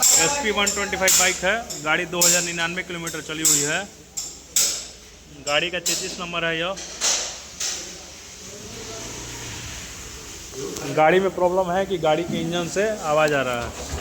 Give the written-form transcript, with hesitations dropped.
SP 125 bike है। गाड़ी 2099 kilometre चली हुई है। गाड़ी का 33 नंबर है। यह गाड़ी में प्रॉब्लम है कि गाड़ी के इंजन से आवाज़ आ रहा है।